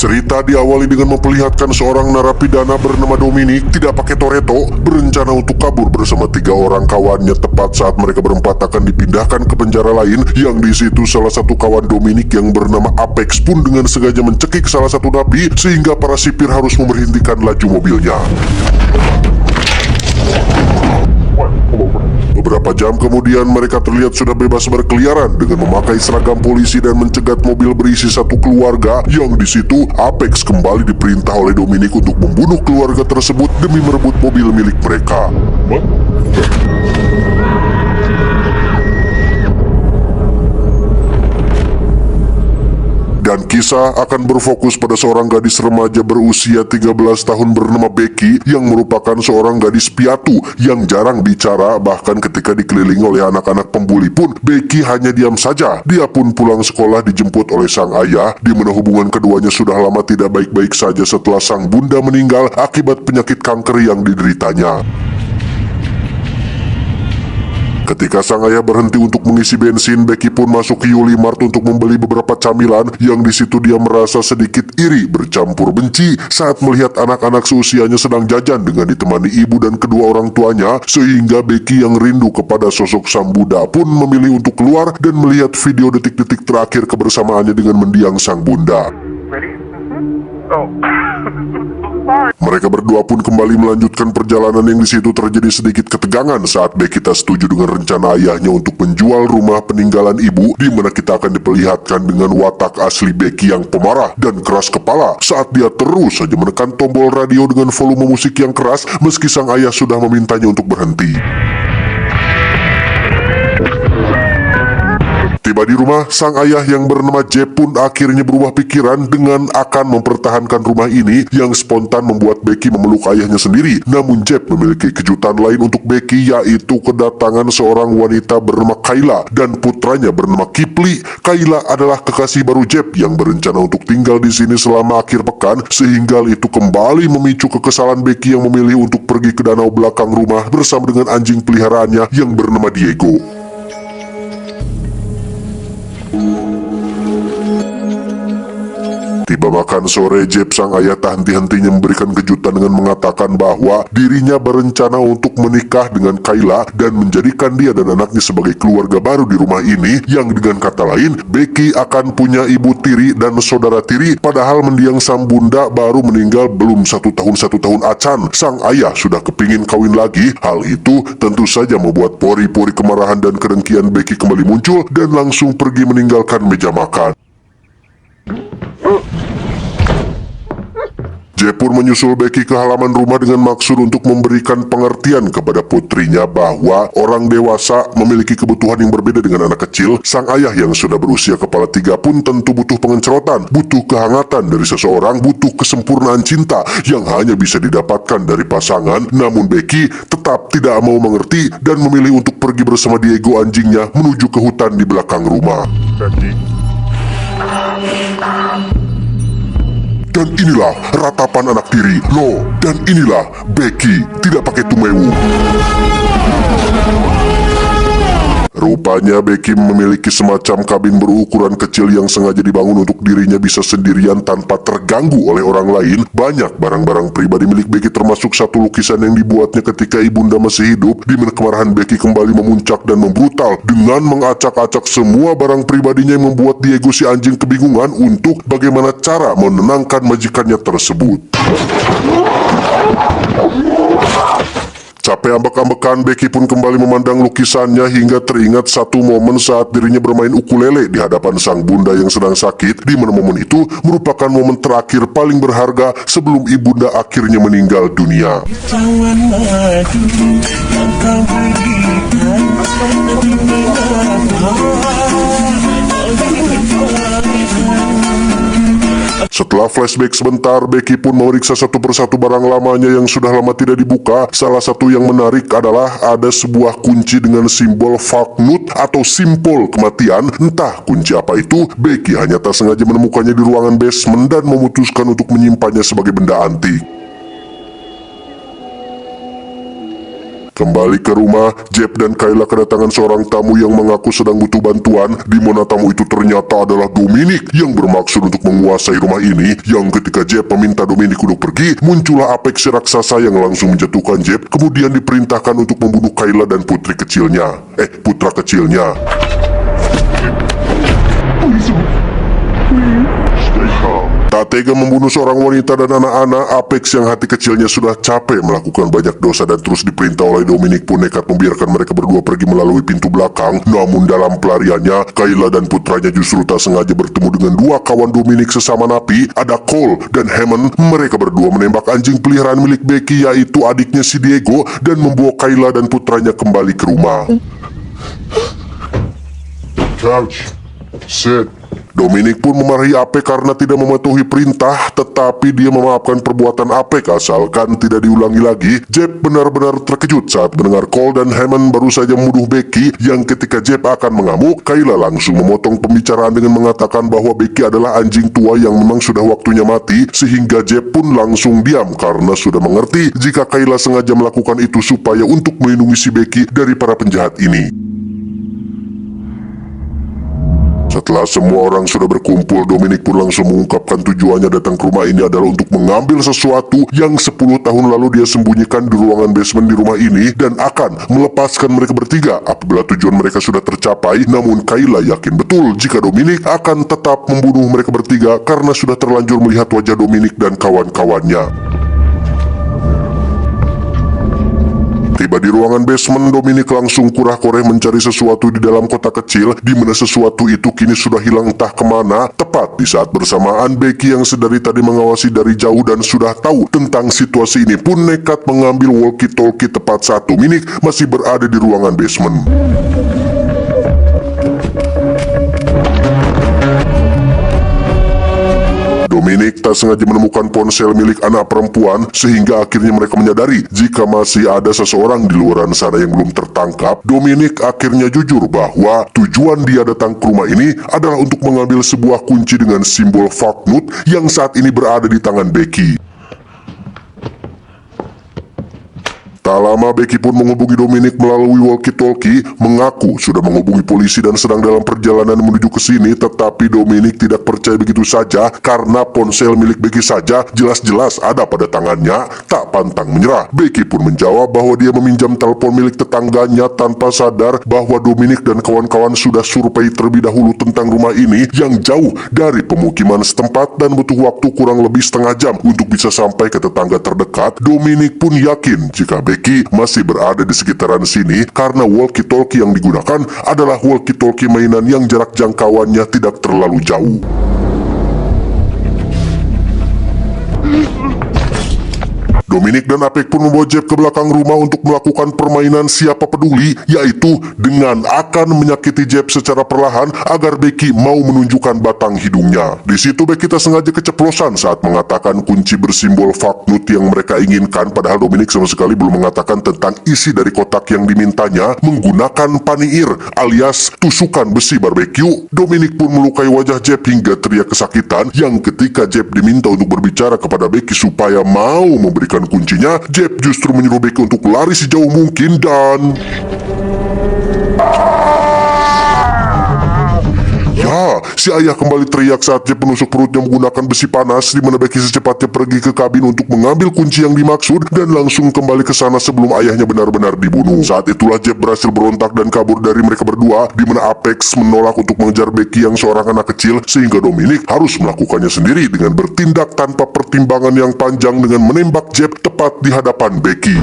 Cerita diawali dengan memperlihatkan seorang narapidana bernama Dominic tidak pakai toreto berencana untuk kabur bersama 3 orang kawannya tepat saat mereka berempat akan dipindahkan ke penjara lain, yang di situ salah satu kawan Dominic yang bernama Apex pun dengan sengaja mencekik salah satu napi sehingga para sipir harus memberhentikan laju mobilnya. Beberapa jam kemudian mereka terlihat sudah bebas berkeliaran dengan memakai seragam polisi dan mencegat mobil berisi satu keluarga, yang di situ Apex kembali diperintah oleh Dominic untuk membunuh keluarga tersebut demi merebut mobil milik mereka. Dan kisah akan berfokus pada seorang gadis remaja berusia 13 tahun bernama Becky yang merupakan seorang gadis piatu yang jarang bicara, bahkan ketika dikelilingi oleh anak-anak pembuli pun Becky hanya diam saja. Dia pun pulang sekolah dijemput oleh sang ayah, di mana hubungan keduanya sudah lama tidak baik-baik saja setelah sang bunda meninggal akibat penyakit kanker yang dideritanya. Ketika sang ayah berhenti untuk mengisi bensin, Becky pun masuk ke Yulimart untuk membeli beberapa camilan, yang di situ dia merasa sedikit iri bercampur benci saat melihat anak-anak seusianya sedang jajan dengan ditemani ibu dan kedua orang tuanya, sehingga Becky yang rindu kepada sosok sang bunda pun memilih untuk keluar dan melihat video detik-detik terakhir kebersamaannya dengan mendiang sang bunda. Mereka berdua pun kembali melanjutkan perjalanan, yang di situ terjadi sedikit ketegangan saat Becky tak setuju dengan rencana ayahnya untuk menjual rumah peninggalan ibu, di mana kita akan diperlihatkan dengan watak asli Becky yang pemarah dan keras kepala saat dia terus saja menekan tombol radio dengan volume musik yang keras meski sang ayah sudah memintanya untuk berhenti. Tiba di rumah, sang ayah yang bernama Jeff pun akhirnya berubah pikiran dengan akan mempertahankan rumah ini, yang spontan membuat Becky memeluk ayahnya sendiri. Namun Jeff memiliki kejutan lain untuk Becky, yaitu kedatangan seorang wanita bernama Kayla dan putranya bernama Kipli. Kayla adalah kekasih baru Jeff yang berencana untuk tinggal di sini selama akhir pekan, sehingga itu kembali memicu kekesalan Becky yang memilih untuk pergi ke danau belakang rumah bersama dengan anjing peliharaannya yang bernama Diego. Tiba makan sore, Jeff sang ayah tak henti-hentinya memberikan kejutan dengan mengatakan bahwa dirinya berencana untuk menikah dengan Kayla dan menjadikan dia dan anaknya sebagai keluarga baru di rumah ini, yang dengan kata lain Becky akan punya ibu tiri dan saudara tiri, padahal mendiang sang bunda baru meninggal belum 1 tahun acan. Sang ayah sudah kepingin kawin lagi. Hal itu tentu saja membuat pori-pori kemarahan dan kedengkian Becky kembali muncul dan langsung pergi meninggalkan meja makan. Jeff pun menyusul Becky ke halaman rumah dengan maksud untuk memberikan pengertian kepada putrinya bahwa orang dewasa memiliki kebutuhan yang berbeda dengan anak kecil. Sang ayah yang sudah berusia kepala 3 pun tentu butuh pengencerotan, butuh kehangatan dari seseorang, butuh kesempurnaan cinta yang hanya bisa didapatkan dari pasangan. Namun Becky tetap tidak mau mengerti dan memilih untuk pergi bersama Diego anjingnya menuju ke hutan di belakang rumah. Dan inilah ratapan anak tiri, loh, dan inilah Becky tidak pakai tumewu. Rupanya Becky memiliki semacam kabin berukuran kecil yang sengaja dibangun untuk dirinya bisa sendirian tanpa terganggu oleh orang lain. Banyak barang-barang pribadi milik Becky, termasuk satu lukisan yang dibuatnya ketika ibunda masih hidup, di mana kemarahan Becky kembali memuncak dan membrutal dengan mengacak-acak semua barang pribadinya, yang membuat Diego si anjing kebingungan untuk bagaimana cara menenangkan majikannya tersebut. Capek ambek-ambekan, Becky pun kembali memandang lukisannya hingga teringat satu momen saat dirinya bermain ukulele di hadapan sang bunda yang sedang sakit, di mana momen itu merupakan momen terakhir paling berharga sebelum ibunda akhirnya meninggal dunia. Setelah flashback sebentar, Becky pun memeriksa satu persatu barang lamanya yang sudah lama tidak dibuka. Salah satu yang menarik adalah ada sebuah kunci dengan simbol Falknut atau simbol kematian. Entah kunci apa itu, Becky hanya tak sengaja menemukannya di ruangan basement dan memutuskan untuk menyimpannya sebagai benda antik. Kembali ke rumah, Jeb dan Kayla kedatangan seorang tamu yang mengaku sedang butuh bantuan, di mana tamu itu ternyata adalah Dominic yang bermaksud untuk menguasai rumah ini. Yang ketika Jeb meminta Dominic untuk pergi, muncullah Apex si raksasa yang langsung menjatuhkan Jeb, kemudian diperintahkan untuk membunuh Kayla dan putra kecilnya. Tak tega membunuh seorang wanita dan anak-anak, Apex yang hati kecilnya sudah capek melakukan banyak dosa dan terus diperintah oleh Dominic pun nekat membiarkan mereka berdua pergi melalui pintu belakang. Namun dalam pelariannya, Kayla dan putranya justru tak sengaja bertemu dengan dua kawan Dominic sesama napi, ada Cole dan Hammond. Mereka berdua menembak anjing peliharaan milik Becky, yaitu adiknya si Diego, dan membawa Kayla dan putranya kembali ke rumah. Couch, sit. Dominic pun memarahi Apex karena tidak mematuhi perintah, tetapi dia memaafkan perbuatan Apex asalkan tidak diulangi lagi. Jeb benar-benar terkejut saat mendengar Cole dan Hammond baru saja menuduh Becky, yang ketika Jeb akan mengamuk, Kayla langsung memotong pembicaraan dengan mengatakan bahwa Becky adalah anjing tua yang memang sudah waktunya mati, sehingga Jeb pun langsung diam karena sudah mengerti jika Kayla sengaja melakukan itu supaya untuk melindungi si Becky dari para penjahat ini. Setelah semua orang sudah berkumpul, Dominic pun langsung mengungkapkan tujuannya datang ke rumah ini adalah untuk mengambil sesuatu yang 10 tahun lalu dia sembunyikan di ruangan basement di rumah ini, dan akan melepaskan mereka bertiga apabila tujuan mereka sudah tercapai. Namun Kayla yakin betul jika Dominic akan tetap membunuh mereka bertiga karena sudah terlanjur melihat wajah Dominic dan kawan-kawannya. Tiba di ruangan basement, Dominic langsung kurah-koreh mencari sesuatu di dalam kotak kecil, di mana sesuatu itu kini sudah hilang entah kemana. Tepat di saat bersamaan, Becky yang sedari tadi mengawasi dari jauh dan sudah tahu tentang situasi ini pun nekat mengambil walkie-talkie tepat saat Dominic masih berada di ruangan basement. Dominic tak sengaja menemukan ponsel milik anak perempuan, sehingga akhirnya mereka menyadari jika masih ada seseorang di luaran sana yang belum tertangkap. Dominic akhirnya jujur bahwa tujuan dia datang ke rumah ini adalah untuk mengambil sebuah kunci dengan simbol Falknut yang saat ini berada di tangan Becky. Tak lama Becky pun menghubungi Dominic melalui walkie-talkie, mengaku sudah menghubungi polisi dan sedang dalam perjalanan menuju ke sini, tetapi Dominic tidak percaya begitu saja karena ponsel milik Becky saja jelas-jelas ada pada tangannya. Tak pantang menyerah, Becky pun menjawab bahwa dia meminjam telepon milik tetangganya tanpa sadar bahwa Dominic dan kawan-kawan sudah survei terlebih dahulu tentang rumah ini yang jauh dari pemukiman setempat dan butuh waktu kurang lebih setengah jam untuk bisa sampai ke tetangga terdekat. Dominic pun yakin jika Becky masih berada di sekitaran sini karena walkie-talkie yang digunakan adalah walkie-talkie mainan yang jarak jangkauannya tidak terlalu jauh. Dominic dan Apex pun membawa Jeb ke belakang rumah untuk melakukan permainan siapa peduli, yaitu dengan akan menyakiti Jeb secara perlahan agar Becky mau menunjukkan batang hidungnya. Di situ Becky tak sengaja keceplosan saat mengatakan kunci bersimbol Falknut yang mereka inginkan, padahal Dominic sama sekali belum mengatakan tentang isi dari kotak yang dimintanya menggunakan paniir alias tusukan besi barbeque. Dominic pun melukai wajah Jeb hingga teriak kesakitan, yang ketika Jeb diminta untuk berbicara kepada Becky supaya mau memberikan kuncinya, Jeb justru menyuruh Becky untuk lari sejauh mungkin dan... Ya, si ayah kembali teriak saat Jeb menusuk perutnya menggunakan besi panas, di mana Becky secepatnya pergi ke kabin untuk mengambil kunci yang dimaksud dan langsung kembali ke sana sebelum ayahnya benar-benar dibunuh. Saat itulah Jeb berhasil berontak dan kabur dari mereka berdua, di mana Apex menolak untuk mengejar Becky yang seorang anak kecil, sehingga Dominic harus melakukannya sendiri dengan bertindak tanpa pertimbangan yang panjang dengan menembak Jeb tepat di hadapan Becky.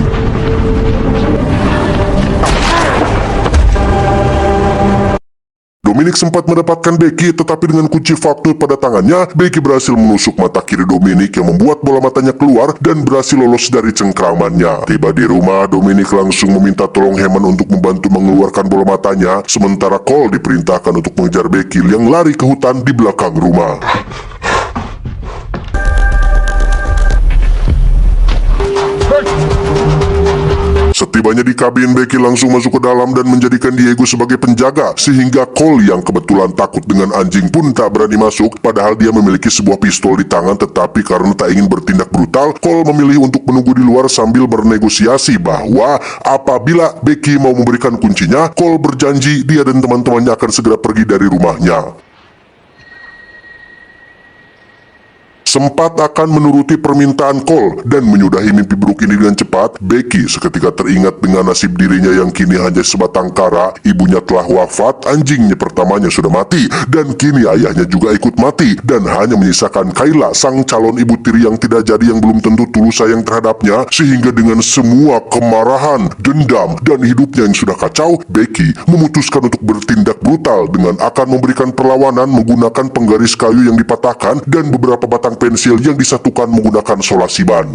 Dominic sempat mendapatkan Becky, tetapi dengan kunci Falknut pada tangannya, Becky berhasil menusuk mata kiri Dominic yang membuat bola matanya keluar dan berhasil lolos dari cengkramannya. Tiba di rumah, Dominic langsung meminta tolong Hammond untuk membantu mengeluarkan bola matanya, sementara Cole diperintahkan untuk mengejar Becky yang lari ke hutan di belakang rumah. Setibanya di kabin, Becky langsung masuk ke dalam dan menjadikan Diego sebagai penjaga, sehingga Cole yang kebetulan takut dengan anjing pun tak berani masuk, padahal dia memiliki sebuah pistol di tangan. Tetapi karena tak ingin bertindak brutal, Cole memilih untuk menunggu di luar sambil bernegosiasi bahwa apabila Becky mau memberikan kuncinya, Cole berjanji dia dan teman-temannya akan segera pergi dari rumahnya. Sempat akan menuruti permintaan Cole dan menyudahi mimpi buruk ini dengan cepat, Becky seketika teringat dengan nasib dirinya yang kini hanya sebatang kara. Ibunya telah wafat, anjingnya pertamanya sudah mati, dan kini ayahnya juga ikut mati, dan hanya menyisakan Kayla, sang calon ibu tiri yang tidak jadi, yang belum tentu tulus sayang terhadapnya. Sehingga dengan semua kemarahan, dendam, dan hidupnya yang sudah kacau, Becky memutuskan untuk bertindak brutal dengan akan memberikan perlawanan menggunakan penggaris kayu yang dipatahkan dan beberapa batang pensil yang disatukan menggunakan solasi ban.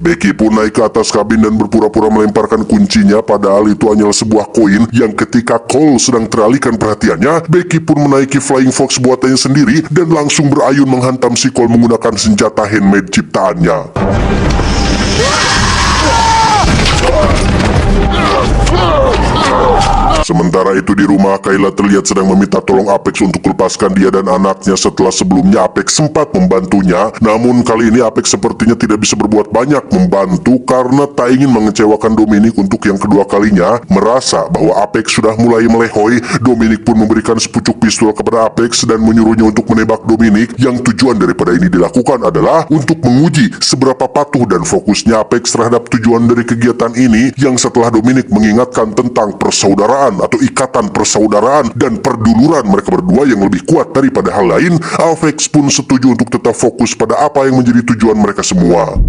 Becky pun naik ke atas kabin dan berpura-pura melemparkan kuncinya, padahal itu hanyalah sebuah koin yang ketika Cole sedang teralihkan perhatiannya, Becky pun menaiki Flying Fox buatannya sendiri dan langsung berayun menghantam si Cole menggunakan senjata handmade ciptaannya. Sementara itu di rumah, Kayla terlihat sedang meminta tolong Apex untuk lepaskan dia dan anaknya setelah sebelumnya Apex sempat membantunya. Namun kali ini Apex sepertinya tidak bisa berbuat banyak membantu karena tak ingin mengecewakan Dominic untuk yang kedua kalinya. Merasa bahwa Apex sudah mulai melehoi, Dominic pun memberikan sepucuk pistol kepada Apex dan menyuruhnya untuk menembak Dominic, yang tujuan daripada ini dilakukan adalah untuk menguji seberapa patuh dan fokusnya Apex terhadap tujuan dari kegiatan ini, yang setelah Dominic mengingatkan tentang persaudaraan atau ikatan persaudaraan dan perduluran mereka berdua yang lebih kuat daripada hal lain, Apex pun setuju untuk tetap fokus pada apa yang menjadi tujuan mereka semua.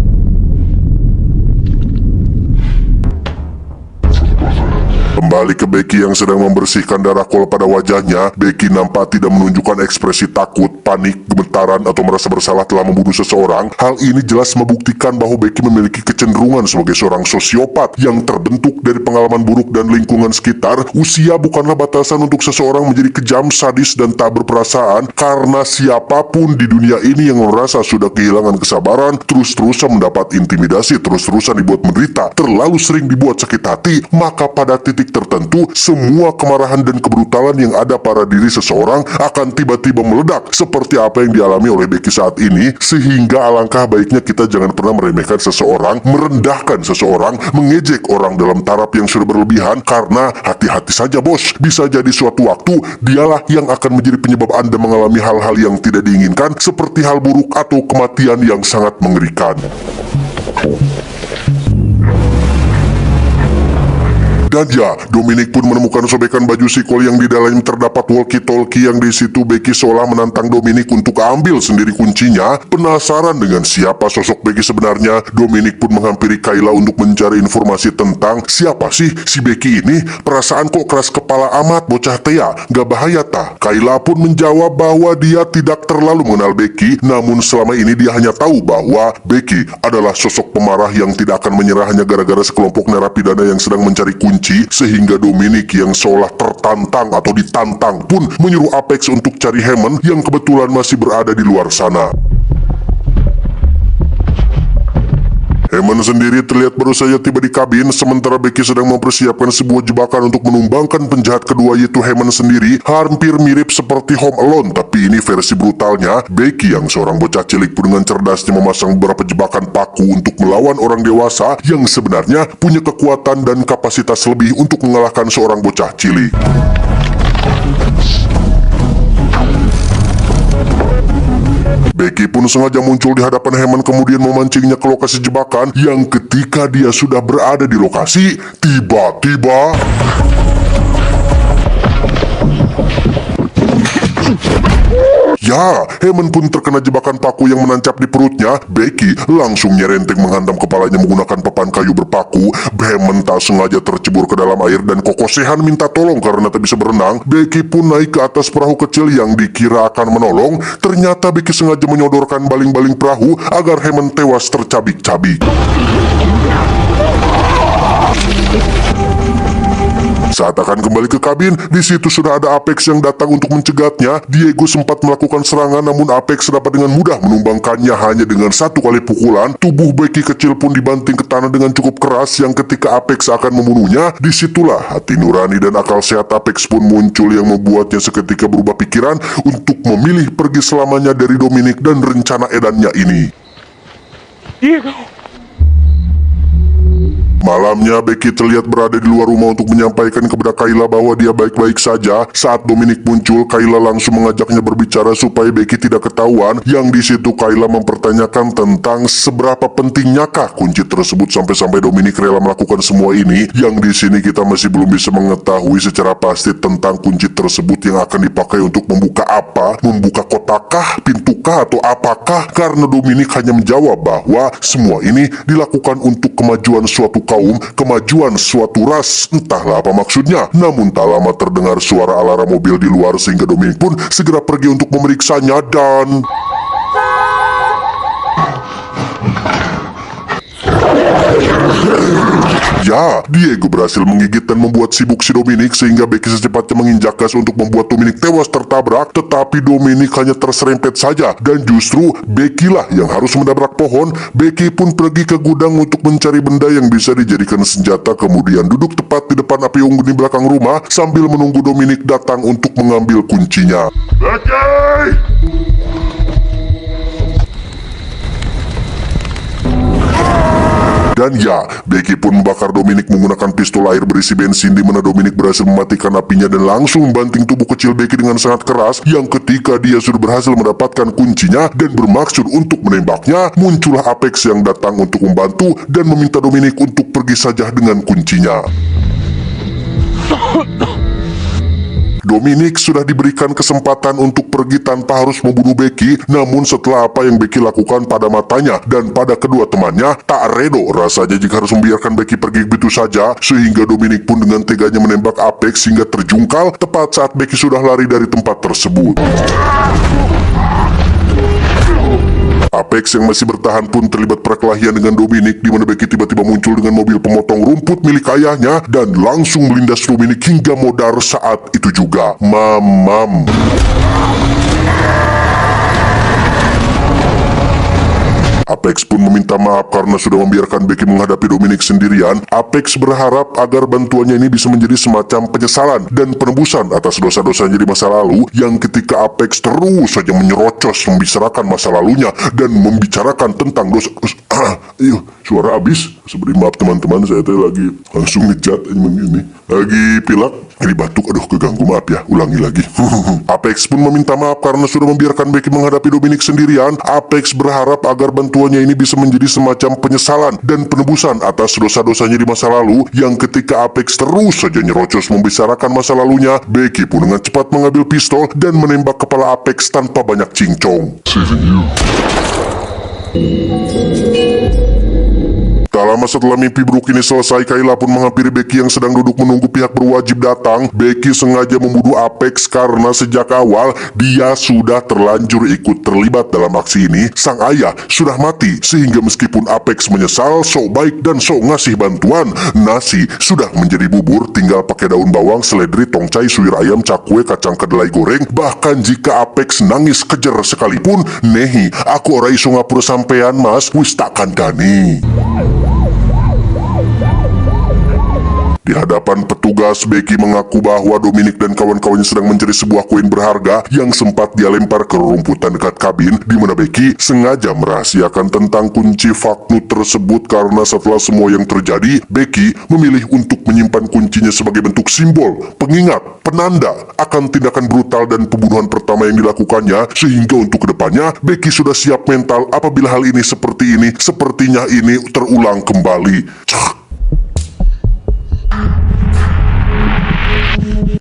Kembali ke Becky yang sedang membersihkan darah Cole pada wajahnya, Becky nampak tidak menunjukkan ekspresi takut, panik, gemetaran, atau merasa bersalah telah membunuh seseorang. Hal ini jelas membuktikan bahwa Becky memiliki kecenderungan sebagai seorang sosiopat yang terbentuk dari pengalaman buruk dan lingkungan sekitar. Usia bukanlah batasan untuk seseorang menjadi kejam, sadis, dan tak berperasaan, karena siapapun di dunia ini yang merasa sudah kehilangan kesabaran, terus-terusan mendapat intimidasi, terus-terusan dibuat menderita, terlalu sering dibuat sakit hati, maka pada titik tertentu, semua kemarahan dan kebrutalan yang ada pada diri seseorang akan tiba-tiba meledak seperti apa yang dialami oleh Becky saat ini. Sehingga alangkah baiknya kita jangan pernah meremehkan seseorang, merendahkan seseorang, mengejek orang dalam taraf yang sudah berlebihan, karena hati-hati saja bos, bisa jadi suatu waktu dialah yang akan menjadi penyebab Anda mengalami hal-hal yang tidak diinginkan, seperti hal buruk atau kematian yang sangat mengerikan. Dan ya, Dominic pun menemukan sobekan baju si Cole yang di dalamnya terdapat walkie-talkie, yang di situ Becky seolah menantang Dominic untuk ambil sendiri kuncinya. Penasaran dengan siapa sosok Becky sebenarnya, Dominic pun menghampiri Kayla untuk mencari informasi tentang siapa sih si Becky ini. Perasaan kok keras kepala amat bocah Tea, gak bahaya tah? Kayla pun menjawab bahwa dia tidak terlalu mengenal Becky, namun selama ini dia hanya tahu bahwa Becky adalah sosok pemarah yang tidak akan menyerah hanya gara-gara sekelompok narapidana yang sedang mencari kunci. Sehingga Dominic yang seolah tertantang atau ditantang pun menyuruh Apex untuk cari Hammond yang kebetulan masih berada di luar sana. Hammond sendiri terlihat baru saja tiba di kabin, sementara Becky sedang mempersiapkan sebuah jebakan untuk menumbangkan penjahat kedua, yaitu Hammond sendiri. Hampir mirip seperti Home Alone, tapi ini versi brutalnya. Becky yang seorang bocah cilik pun dengan cerdasnya memasang beberapa jebakan paku untuk melawan orang dewasa yang sebenarnya punya kekuatan dan kapasitas lebih untuk mengalahkan seorang bocah cilik. Becky pun sengaja muncul di hadapan Hammond, kemudian memancingnya ke lokasi jebakan, yang ketika dia sudah berada di lokasi, tiba-tiba ya, Hammond pun terkena jebakan paku yang menancap di perutnya. Becky langsung nyerenteng menghantam kepalanya menggunakan papan kayu berpaku. Hammond tak sengaja tercebur ke dalam air dan kokosehan minta tolong karena tak bisa berenang. Becky pun naik ke atas perahu kecil yang dikira akan menolong. Ternyata Becky sengaja menyodorkan baling-baling perahu agar Hammond tewas tercabik-cabik. Saat akan kembali ke kabin, di situ sudah ada Apex yang datang untuk mencegatnya. Diego sempat melakukan serangan, namun Apex dapat dengan mudah menumbangkannya hanya dengan satu kali pukulan. Tubuh Becky kecil pun dibanting ke tanah dengan cukup keras, yang ketika Apex akan membunuhnya, disitulah hati nurani dan akal sehat Apex pun muncul yang membuatnya seketika berubah pikiran untuk memilih pergi selamanya dari Dominic dan rencana edannya ini. Diego. Malamnya, Becky terlihat berada di luar rumah untuk menyampaikan kepada Kayla bahwa dia baik-baik saja. Saat Dominic muncul, Kayla langsung mengajaknya berbicara supaya Becky tidak ketahuan. Yang di situ Kayla mempertanyakan tentang seberapa pentingnyakah kunci tersebut sampai-sampai Dominic rela melakukan semua ini. Yang di sini kita masih belum bisa mengetahui secara pasti tentang kunci tersebut yang akan dipakai untuk membuka apa, membuka kotakkah, pintukah, atau apakah. Karena Dominic hanya menjawab bahwa semua ini dilakukan untuk kemajuan suatu kaum, kemajuan suatu ras, entahlah apa maksudnya. Namun tak lama terdengar suara alarm mobil di luar sehingga Dominic pun segera pergi untuk memeriksanya dan... Ya, Diego berhasil menggigit dan membuat sibuk si Dominic sehingga Becky secepatnya menginjak gas untuk membuat Dominic tewas tertabrak. Tetapi Dominic hanya terserempet saja dan justru Becky lah yang harus menabrak pohon. Becky pun pergi ke gudang untuk mencari benda yang bisa dijadikan senjata, kemudian duduk tepat di depan api unggun di belakang rumah sambil menunggu Dominic datang untuk mengambil kuncinya. Becky! Dan ya, Becky pun membakar Dominic menggunakan pistol air berisi bensin, di mana Dominic berhasil mematikan apinya dan langsung membanting tubuh kecil Becky dengan sangat keras. Yang ketika dia sudah berhasil mendapatkan kuncinya dan bermaksud untuk menembaknya, muncullah Apex yang datang untuk membantu dan meminta Dominic untuk pergi saja dengan kuncinya. Dominic sudah diberikan kesempatan untuk pergi tanpa harus membunuh Becky, namun setelah apa yang Becky lakukan pada matanya dan pada kedua temannya, tak redo rasanya jika harus membiarkan Becky pergi begitu saja, sehingga Dominic pun dengan teganya menembak Apex hingga terjungkal tepat saat Becky sudah lari dari tempat tersebut. Apex yang masih bertahan pun terlibat perkelahian dengan Dominic, di mana Becky tiba-tiba muncul dengan mobil pemotong rumput milik ayahnya dan langsung melindas Dominic hingga modar saat itu juga. Mamam. Apex pun meminta maaf karena sudah membiarkan Becky menghadapi Dominic sendirian. Apex berharap agar bantuannya ini bisa menjadi semacam penyesalan dan penebusan atas dosa-dosanya di masa lalu, yang ketika Apex terus saja menyerocos membicarakan masa lalunya dan membicarakan tentang dosa... suara habis. Seberi maaf teman-teman, saya tadi lagi langsung ngejat ini. Lagi pilak, ini batuk, aduh keganggu, maaf ya, ulangi lagi. Apex pun meminta maaf karena sudah membiarkan Becky menghadapi Dominic sendirian. Apex berharap agar bantuannya ini bisa menjadi semacam penyesalan dan penebusan atas dosa-dosanya di masa lalu, yang ketika Apex terus saja nyerocos membicarakan masa lalunya, Becky pun dengan cepat mengambil pistol dan menembak kepala Apex tanpa banyak cincong. Tak lama setelah mimpi buruk ini selesai, Kayla pun menghampiri Becky yang sedang duduk menunggu pihak berwajib datang. Becky sengaja membunuh Apex karena sejak awal dia sudah terlanjur ikut terlibat dalam aksi ini. Sang ayah sudah mati, sehingga meskipun Apex menyesal, sok baik dan sok ngasih bantuan, nasi sudah menjadi bubur, tinggal pakai daun bawang, seledri, tongcai, suwir ayam, cakwe, kacang kedelai goreng. Bahkan jika Apex nangis kejer sekalipun, nehi, aku ora iso ngapura sampean mas, wis tak kandani. Di hadapan petugas, Becky mengaku bahwa Dominic dan kawan-kawannya sedang mencari sebuah koin berharga yang sempat dia lempar ke rumputan dekat kabin, di mana Becky sengaja merahasiakan tentang kunci Faknut tersebut karena setelah semua yang terjadi, Becky memilih untuk menyimpan kuncinya sebagai bentuk simbol, pengingat, penanda akan tindakan brutal dan pembunuhan pertama yang dilakukannya, sehingga untuk kedepannya Becky sudah siap mental apabila hal ini sepertinya ini terulang kembali.